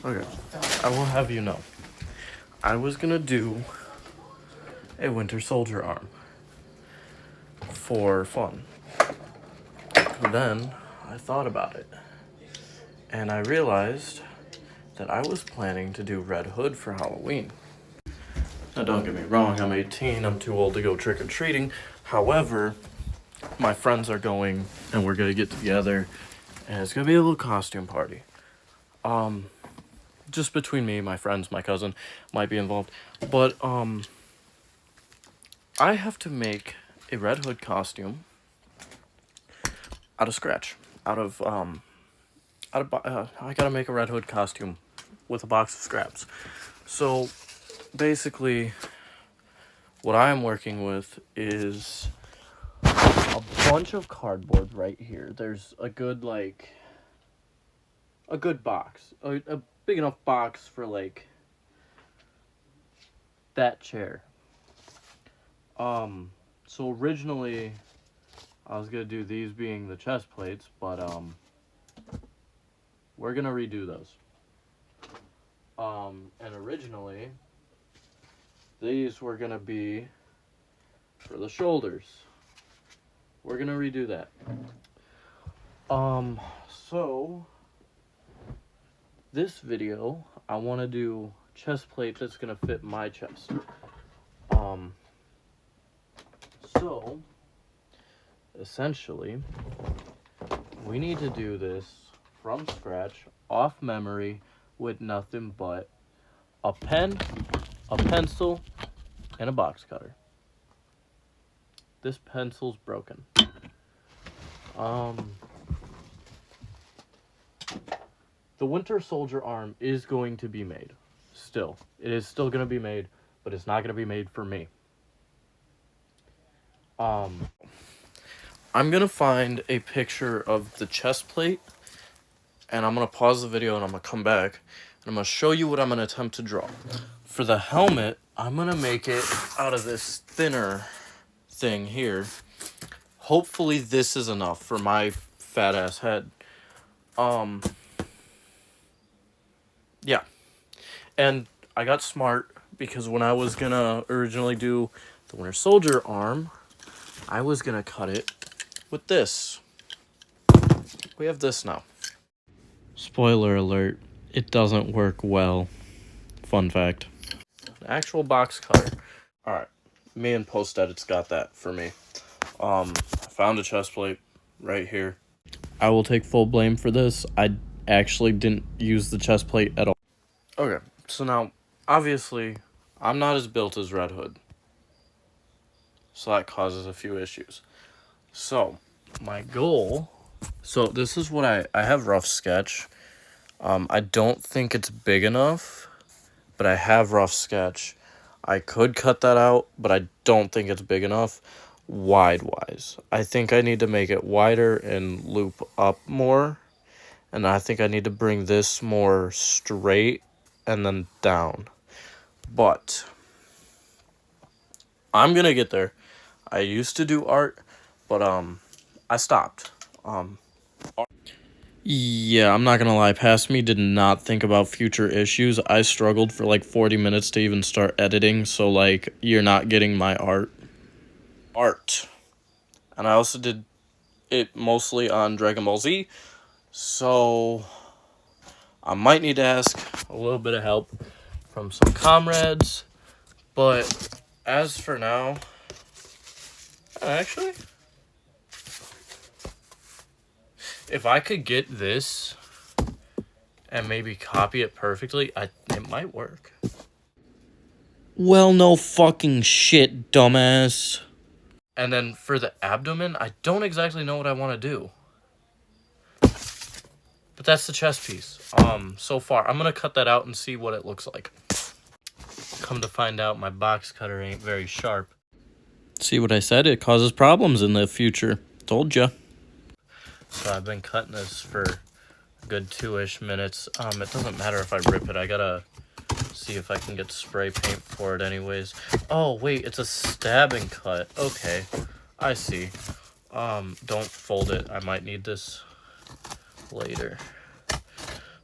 Okay, I will have you know, I was gonna do a Winter Soldier arm for fun. Then I thought about it, and I realized that I was planning to do Red Hood for Halloween. Now, don't get me wrong, I'm 18, I'm too old to go trick-or-treating. However, my friends are going, and we're gonna get together, and it's gonna be a little costume party. Just between me, my friends, my cousin might be involved. But, I have to make a Red Hood costume out of scratch. I gotta make a Red Hood costume with a box of scraps. So, basically, what I am working with is a bunch of cardboard right here. There's a good, a good box. A big enough box for, that chair. So originally, I was gonna do these being the chest plates, but, we're gonna redo those. And originally, these were gonna be for the shoulders. We're gonna redo that. So, this video, I wanna do chest plate that's gonna fit my chest. So, essentially, we need to do this from scratch, off memory, with nothing but a pen, a pencil, and a box cutter. This pencil's broken. The Winter Soldier arm is going to be made. Still. It is still going to be made, but it's not going to be made for me. I'm going to find a picture of the chest plate, and I'm going to pause the video and I'm going to come back, and I'm going to show you what I'm going to attempt to draw. For the helmet, I'm going to make it out of this thinner thing here. Hopefully this is enough for my fat ass head. Yeah. And I got smart because when I was gonna originally do the Winter Soldier arm, I was gonna cut it with this. We have this now. Spoiler alert, it doesn't work well. Fun fact. An actual box cutter. Alright, me and Post Edits got that for me. I found a chest plate right here. I will take full blame for this. I actually didn't use the chest plate at all. Okay, so now, obviously, I'm not as built as Red Hood. So that causes a few issues. So, my goal... So, this is what I have rough sketch. I don't think it's big enough, but I have rough sketch. I could cut that out, but I don't think it's big enough wide-wise. I think I need to make it wider and loop up more. And I think I need to bring this more straight and then down. But I'm gonna get there. I used to do art, but I stopped. Yeah, I'm not gonna lie, past me did not think about future issues. I struggled for like 40 minutes to even start editing, so like you're not getting my art. And I also did it mostly on Dragon Ball Z, so I might need to ask a little bit of help from some comrades, but as for now, actually, if I could get this and maybe copy it perfectly, it might work. Well, no fucking shit, dumbass. And then for the abdomen, I don't exactly know what I want to do. But that's the chest piece. So far, I'm gonna cut that out and see what it looks like. Come to find out, my box cutter ain't very sharp. See what I said? It causes problems in the future. Told ya. So I've been cutting this for a good 2-ish minutes. It doesn't matter if I rip it. I gotta see if I can get spray paint for it anyways. Oh, wait, it's a stabbing cut. Okay, I see. Don't fold it. I might need this later.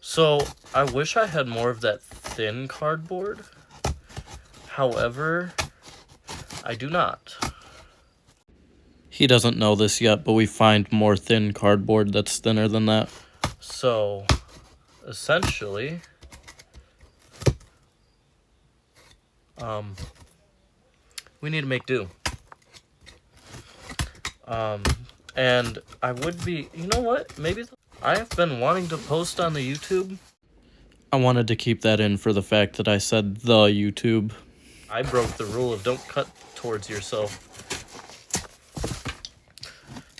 So I wish I had more of that thin cardboard. However, I do not. He doesn't know this yet, but we find more thin cardboard that's thinner than that. So, essentially, we need to make do. And I would be, you know what? Maybe I have been wanting to post on the YouTube. I wanted to keep that in for the fact that I said the YouTube. I broke the rule of don't cut towards yourself.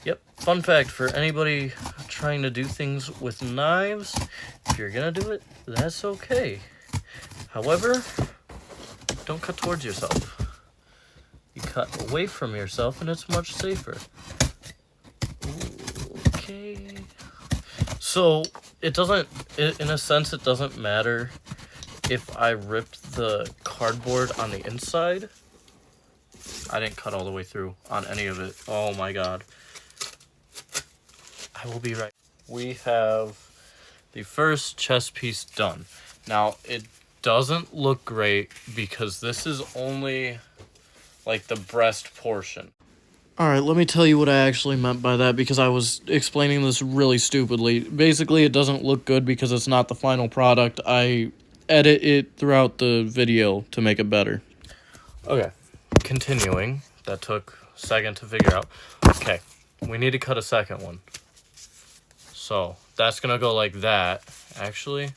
Yep, fun fact for anybody trying to do things with knives, if you're gonna do it, that's okay. However, don't cut towards yourself. You cut away from yourself and it's much safer. Okay. So, it doesn't, in a sense, it doesn't matter if I ripped the cardboard on the inside. I didn't cut all the way through on any of it. Oh my god. I will be right. We have the first chest piece done. Now, it doesn't look great because this is only like the breast portion. Alright, let me tell you what I actually meant by that because I was explaining this really stupidly. Basically, it doesn't look good because it's not the final product. I edit it throughout the video to make it better. Okay, continuing. That took a second to figure out. Okay, we need to cut a second one. So, that's gonna go like that. Actually,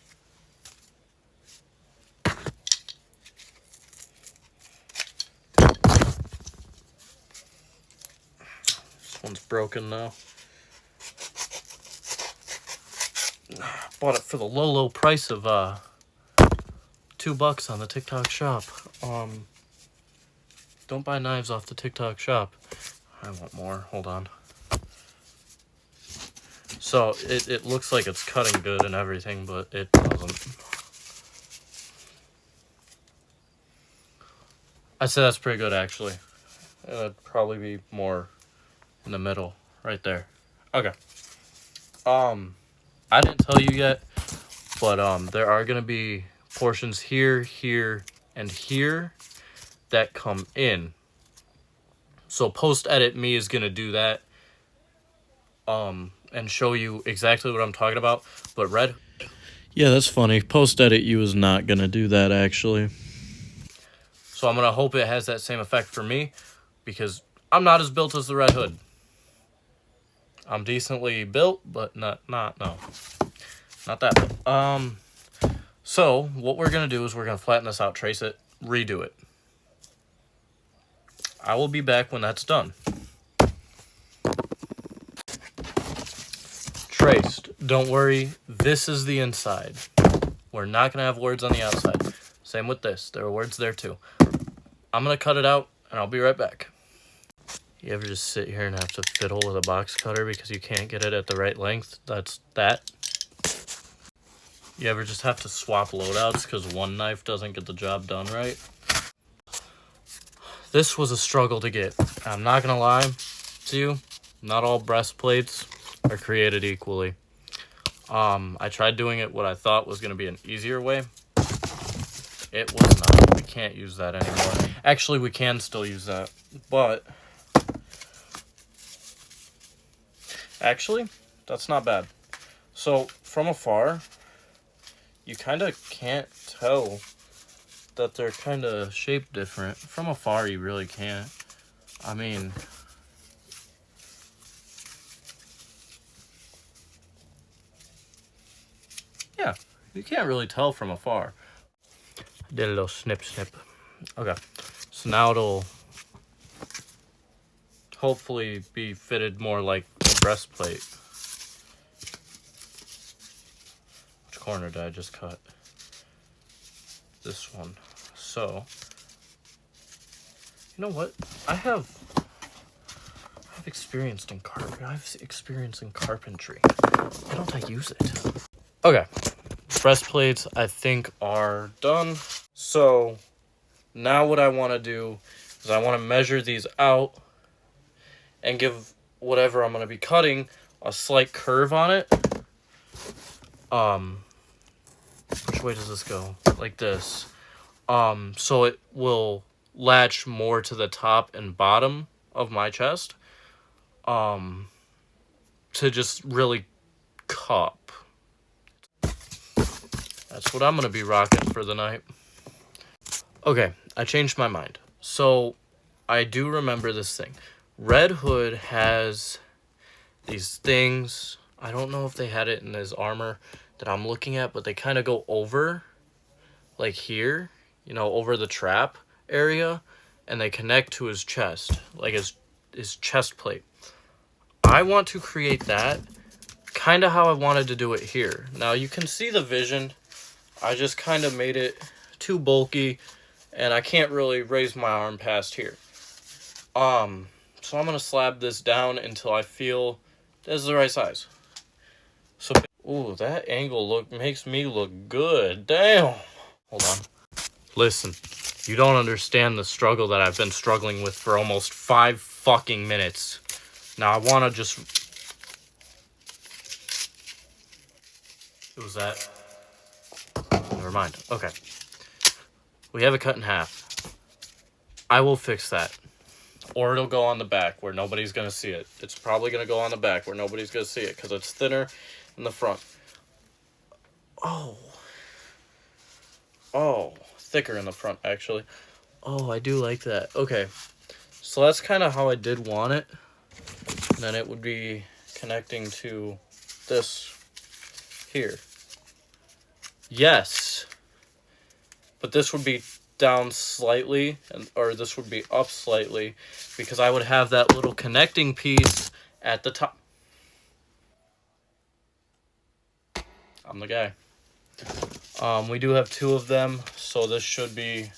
this one's broken now. Bought it for the low price of $2 on the TikTok shop. Don't buy knives off the TikTok shop. I want more. Hold on. So it looks like it's cutting good and everything, but it doesn't. I'd say that's pretty good actually. It'd probably be more in the middle, right there. Okay. I didn't tell you yet, but there are gonna be portions here, here, and here that come in. So post-edit me is gonna do that. And show you exactly what I'm talking about. But Red. Yeah, that's funny. Post-edit you is not gonna do that actually. So I'm gonna hope it has that same effect for me, because I'm not as built as the Red Hood. I'm decently built, but not that. So what we're gonna do is we're gonna flatten this out, trace it, redo it. I will be back when that's done. Traced. Don't worry, this is the inside. We're not gonna have words on the outside. Same with this. There are words there too. I'm gonna cut it out and I'll be right back. You ever just sit here and have to fiddle with a box cutter because you can't get it at the right length? That's that. You ever just have to swap loadouts because one knife doesn't get the job done right? This was a struggle to get. I'm not gonna lie to you. Not all breastplates are created equally. I tried doing it what I thought was gonna be an easier way. It was not. We can't use that anymore. Actually, we can still use that, but actually, that's not bad. So, from afar, you kind of can't tell that they're kind of shaped different. From afar, you really can't. I mean, yeah, you can't really tell from afar. I did a little snip. Okay, so now it'll hopefully be fitted more like a breastplate. Which corner did I just cut? This one. So, you know what? I have experience in carpentry. Why don't I use it? Okay, breastplates I think are done. So now what I want to do is I want to measure these out and give whatever I'm going to be cutting a slight curve on it. which way does this go? Like this. So it will latch more to the top and bottom of my chest. To just really cup. That's what I'm gonna be rocking for the night. Okay, I changed my mind. So I do remember this thing. Red Hood has these things. I don't know if they had it in his armor that I'm looking at, but they kind of go over, like here, you know, over the trap area, and they connect to his chest, like his chest plate. I want to create that kind of how I wanted to do it here. Now you can see the vision. I just kind of made it too bulky, and I can't really raise my arm past here. So I'm gonna slab this down until I feel this is the right size. So, ooh, that angle makes me look good. Damn. Hold on. Listen, you don't understand the struggle that I've been struggling with for almost 5 fucking minutes. Now I wanna just. It was that. Never mind. Okay. We have it cut in half. I will fix that. Or it'll go on the back where nobody's going to see it. It's probably going to go on the back where nobody's going to see it because it's thinner in the front. Oh. Oh. Thicker in the front, actually. Oh, I do like that. Okay. So that's kind of how I did want it. And then it would be connecting to this here. Yes. But this would be down slightly, or this would be up slightly, because I would have that little connecting piece at the top. I'm the guy. We do have 2 of them, so this should be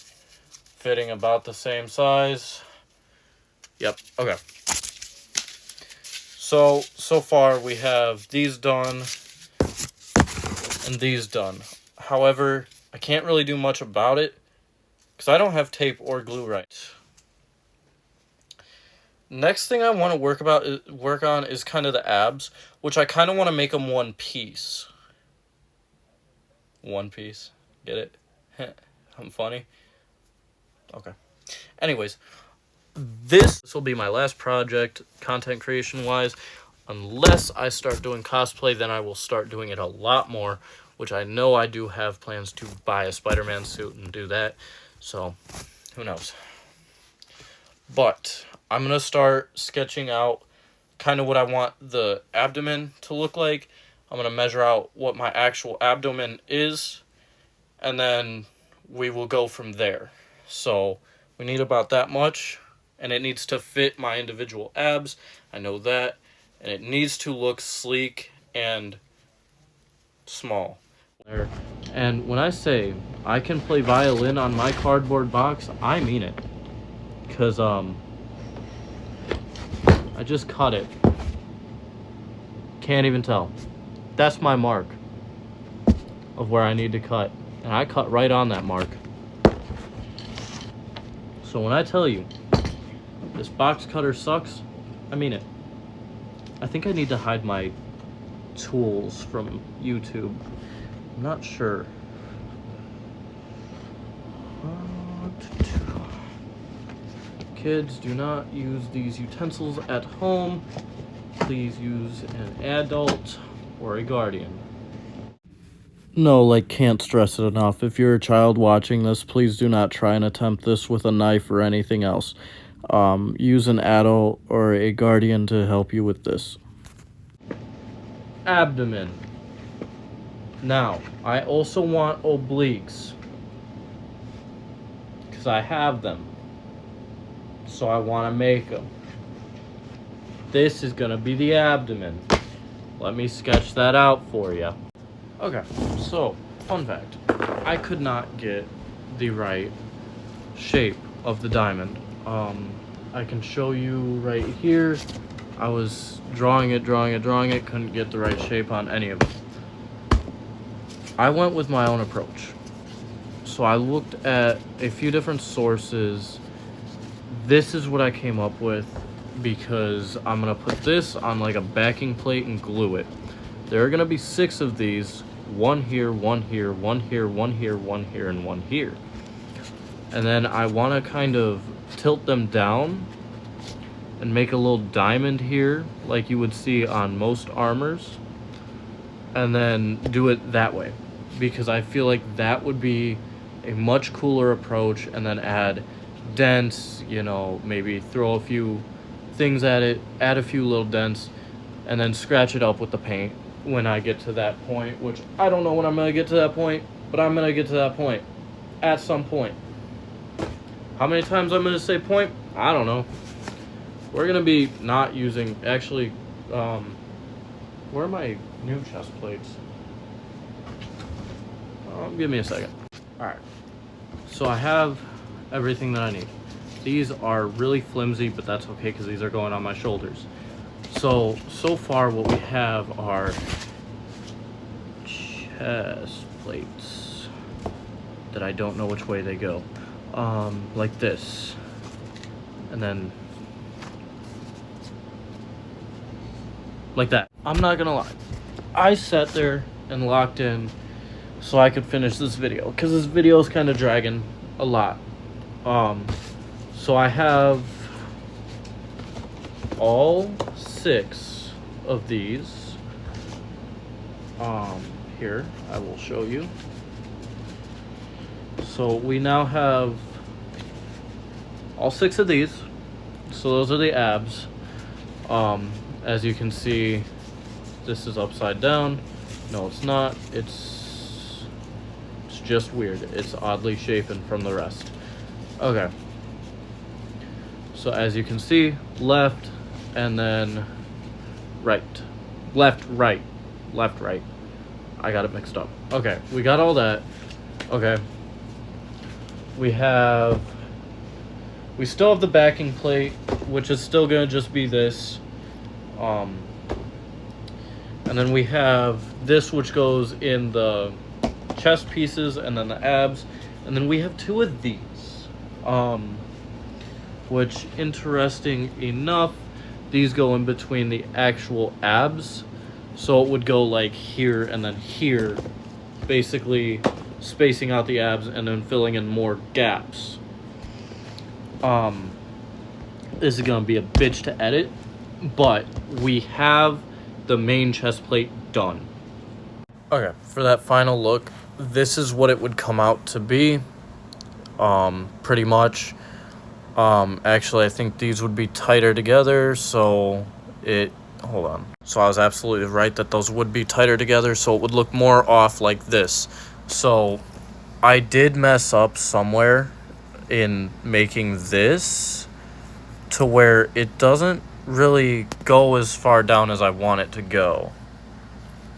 fitting about the same size. Yep, okay. So far we have these done and these done. However, I can't really do much about it because I don't have tape or glue right. Next thing I want to work on is kind of the abs, which I kind of want to make them one piece. One piece. Get it? I'm funny. Okay. Anyways, this will be my last project, content creation-wise. Unless I start doing cosplay, then I will start doing it a lot more, which I know I do have plans to buy a Spider-Man suit and do that. So, who knows? But I'm going to start sketching out kind of what I want the abdomen to look like. I'm going to measure out what my actual abdomen is, and then we will go from there. So, we need about that much, and it needs to fit my individual abs. I know that. And it needs to look sleek and small. And when I say I can play violin on my cardboard box, I mean it. Because, I just cut it. Can't even tell. That's my mark of where I need to cut. And I cut right on that mark. So when I tell you this box cutter sucks, I mean it. I think I need to hide my tools from YouTube. I'm not sure. Kids, do not use these utensils at home. Please use an adult or a guardian. No, like, can't stress it enough. If you're a child watching this, please do not try and attempt this with a knife or anything else. Use an adult or a guardian to help you with this. Abdomen. Now, I also want obliques, because I have them. So I want to make them. This is going to be the abdomen. Let me sketch that out for you. Okay, so, fun fact. I could not get the right shape of the diamond. I can show you right here. I was drawing it, couldn't get the right shape on any of it. I went with my own approach. So I looked at a few different sources. This is what I came up with because I'm gonna put this on like a backing plate and glue it. There are gonna be 6 of these, one here, one here, one here, one here, one here, and one here. And then I want to kind of tilt them down and make a little diamond here like you would see on most armors, and then do it that way, because I feel like that would be a much cooler approach. And then add dents, you know, maybe throw a few things at it, add a few little dents, and then scratch it up with the paint when I get to that point, which I don't know when I'm going to get to that point, but I'm going to get to that point at some point. How many times I'm going to say point? I don't know. We're going to be not using, actually, where are my new chest plates? Give me a second. Alright, so I have everything that I need. These are really flimsy, but that's okay because these are going on my shoulders. So far what we have are chest plates that I don't know which way they go. Like this. And then like that. I'm not gonna lie. I sat there and locked in so I could finish this video, because this video is kind of dragging a lot. So I have all 6 of these. Here, I will show you. So we now have all 6 of these. So those are the abs. As you can see, this is upside down. No, it's not. It's just weird. It's oddly shapen from the rest. Okay. So as you can see, left and then right. Left, right. Left, right. I got it mixed up. Okay, we got all that. Okay. We still have the backing plate, which is still gonna just be this. And then we have this, which goes in the chest pieces, and then the abs, and then we have 2 of these, which, interesting enough, these go in between the actual abs, so it would go like here and then here, basically spacing out the abs and then filling in more gaps. This is gonna be a bitch to edit, but we have the main chest plate done. Okay, for that final look, this is what it would come out to be. Pretty much. Actually, I think these would be tighter together, so hold on. So I was absolutely right that those would be tighter together, so it would look more off like this. So I did mess up somewhere in making this to where it doesn't really go as far down as I want it to go.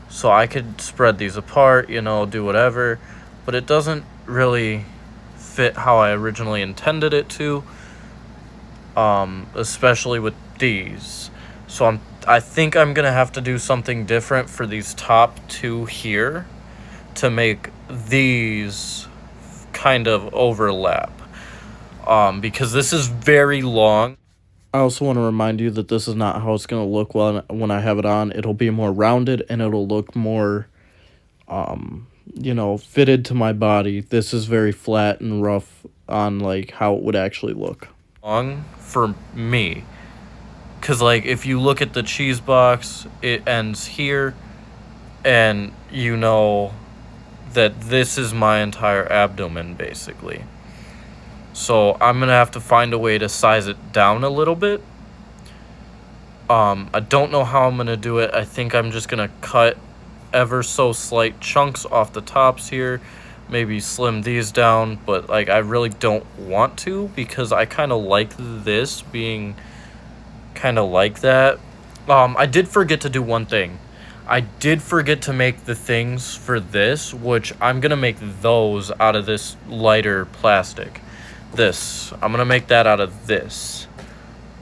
So I could spread these apart, you know, do whatever, but it doesn't really fit how I originally intended it to, especially with these. So I think I'm gonna have to do something different for these top 2 here to make these kind of overlap, because this is very long. I also want to remind you that this is not how it's going to look when I have it on. It'll be more rounded, and it'll look more, you know, fitted to my body. This is very flat and rough on, like, how it would actually look. Long for me. Because, like, if you look at the cheese box, it ends here, and you know that this is my entire abdomen, basically. So I'm going to have to find a way to size it down a little bit. I don't know how I'm going to do it. I think I'm just going to cut ever so slight chunks off the tops here. Maybe slim these down. But like, I really don't want to, because I kind of like this being kind of like that. I did forget to do one thing. I did forget to make the things for this, which I'm going to make those out of this lighter plastic. I'm gonna make that out of this.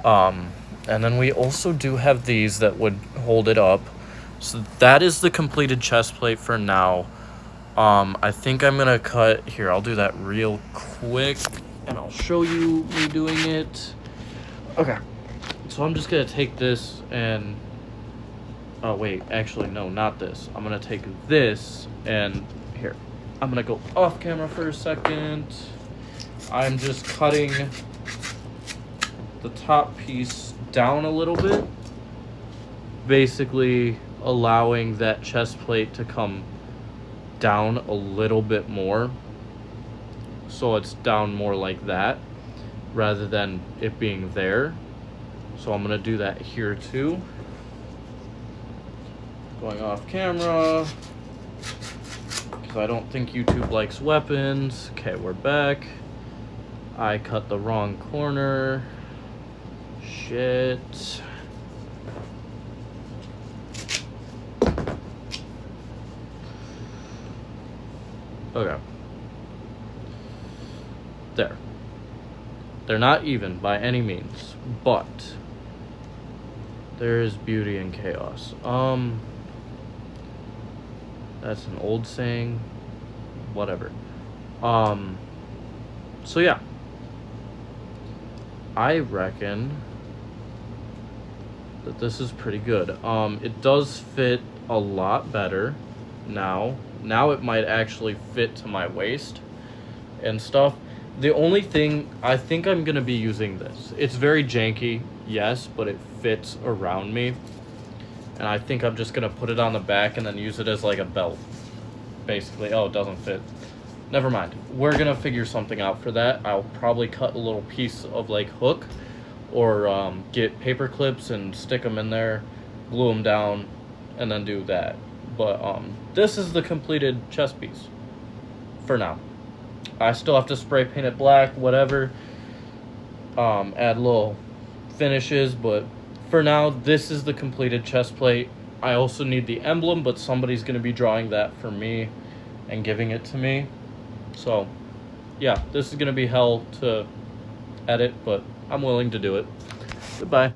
And then we also do have these that would hold it up. So that is the completed chest plate for now. I think I'm gonna cut here. I'll do that real quick and I'll show you me doing it. Okay, so I'm just gonna take this and Oh, wait. Actually, no, not this. I'm going to take this and... Here. I'm going to go off camera for a second. I'm just cutting the top piece down a little bit. Basically allowing that chest plate to come down a little bit more. So it's down more like that rather than it being there. So I'm going to do that here too. Going off camera because I don't think YouTube likes weapons. Okay, we're back. I cut the wrong corner. Shit. Okay. There. They're not even by any means, but there is beauty in chaos. That's an old saying. Whatever. So yeah. I reckon that this is pretty good. It does fit a lot better now. Now it might actually fit to my waist and stuff. The only thing, I think I'm going to be using this. It's very janky, yes, but it fits around me. And I think I'm just going to put it on the back and then use it as like a belt. Basically. Oh, it doesn't fit. Never mind. We're going to figure something out for that. I'll probably cut a little piece of like hook or get paper clips and stick them in there, glue them down, and then do that. But this is the completed chest piece for now. I still have to spray paint it black, whatever, add little finishes, but for now, this is the completed chest plate. I also need the emblem, but somebody's going to be drawing that for me and giving it to me. So, yeah, this is going to be hell to edit, but I'm willing to do it. Goodbye.